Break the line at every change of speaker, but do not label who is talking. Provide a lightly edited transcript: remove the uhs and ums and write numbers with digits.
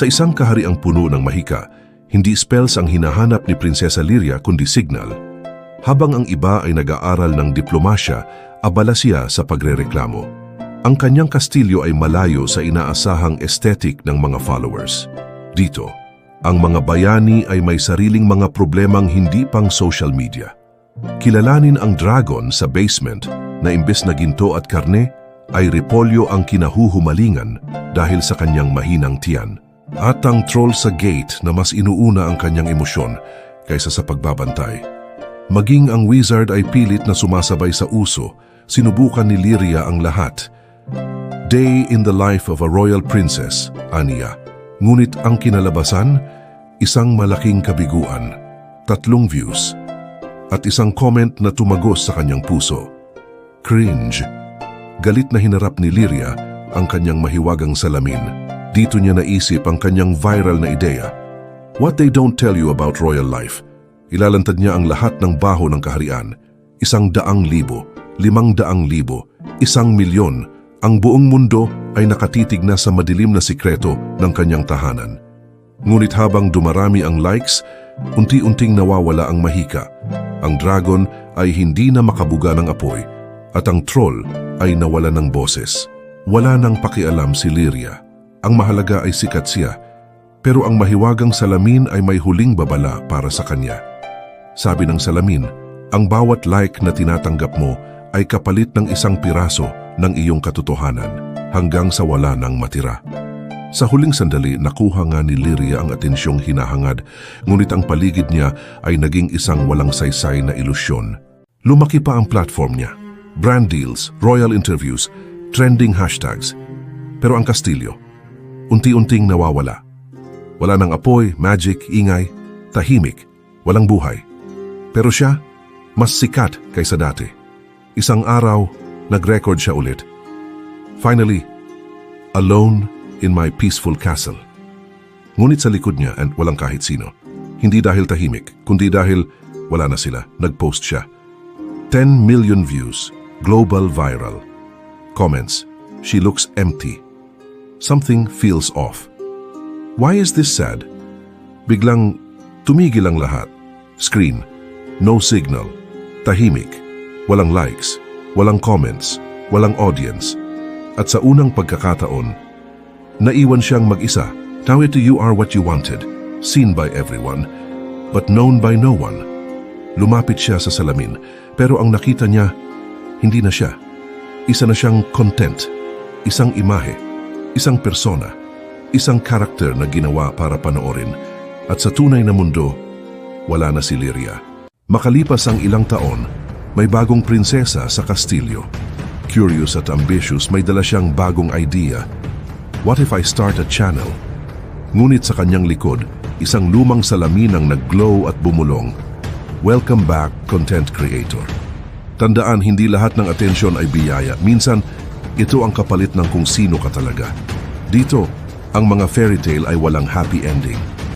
Sa isang kahariang puno ng mahika, hindi spells ang hinahanap ni Prinsesa Lyria kundi signal. Habang ang iba ay nag-aaral ng diplomasya, abala siya sa pagrereklamo. Ang kanyang kastilyo ay malayo sa inaasahang aesthetic ng mga followers. Dito, ang mga bayani ay may sariling mga problemang hindi pang social media. Kilalanin ang dragon sa basement na imbes na ginto at karne, ay repolyo ang kinahuhumalingan dahil sa kanyang mahinang tiyan. At ang troll sa gate na mas inuuna ang kanyang emosyon kaysa sa pagbabantay. Maging ang wizard ay pilit na sumasabay sa uso, sinubukan ni Lyria ang lahat. Day in the life of a royal princess, aniya. Ngunit ang kinalabasan, isang malaking kabiguan, 3 views, at isang comment na tumagos sa kanyang puso. Cringe. Galit na hinarap ni Lyria ang kanyang mahiwagang salamin. Dito niya naisip ang kanyang viral na ideya. What they don't tell you about royal life. Ilalantad niya ang lahat ng baho ng kaharian. 100,000, 500,000, 1,000,000. Ang buong mundo ay nakatitig na sa madilim na sikreto ng kanyang tahanan. Ngunit habang dumarami ang likes, unti-unting nawawala ang mahika. Ang dragon ay hindi na makabuga ng apoy at ang troll ay nawala ng boses. Wala nang pakialam si Lyria. Ang mahalaga ay sikat siya, pero ang mahiwagang salamin ay may huling babala para sa kanya. Sabi ng salamin, ang bawat like na tinatanggap mo ay kapalit ng isang piraso ng iyong katotohanan hanggang sa wala nang matira. Sa huling sandali, nakuha nga ni Lyria ang atensyong hinahangad, ngunit ang paligid niya ay naging isang walang saysay na ilusyon. Lumaki pa ang platform niya. Brand deals, royal interviews, trending hashtags. Pero ang kastilyo, unti-unting nawawala. Wala nang apoy, magic, ingay, tahimik, walang buhay. Pero siya, mas sikat kaysa dati. Isang araw, nag-record siya ulit. Finally, alone in my peaceful castle. Ngunit sa likod niya and walang kahit sino. Hindi dahil tahimik, kundi dahil wala na sila. Nag-post siya. 10 million views, global viral. Comments, she looks empty. Something feels off. Why is this sad? Biglang tumigil ang lahat. Screen, no signal, tahimik, walang likes, walang comments, walang audience. At sa unang pagkakataon, naiwan siyang mag-isa. Now you are what you wanted, seen by everyone, but known by no one. Lumapit siya sa salamin, pero ang nakita niya, hindi na siya. Isa na siyang content, isang imahe, isang persona, isang karakter na ginawa para panoorin. At sa tunay na mundo, wala na si Lyria. Makalipas ang ilang taon, may bagong prinsesa sa kastilyo. Curious at ambitious, may dala siyang bagong idea. What if I start a channel? Ngunit sa kanyang likod, isang lumang salamin ang nag-glow at bumulong. Welcome back, content creator. Tandaan, hindi lahat ng atensyon ay biyaya. Minsan, ito ang kapalit ng kung sino ka talaga. Dito, ang mga fairy tale ay walang happy ending.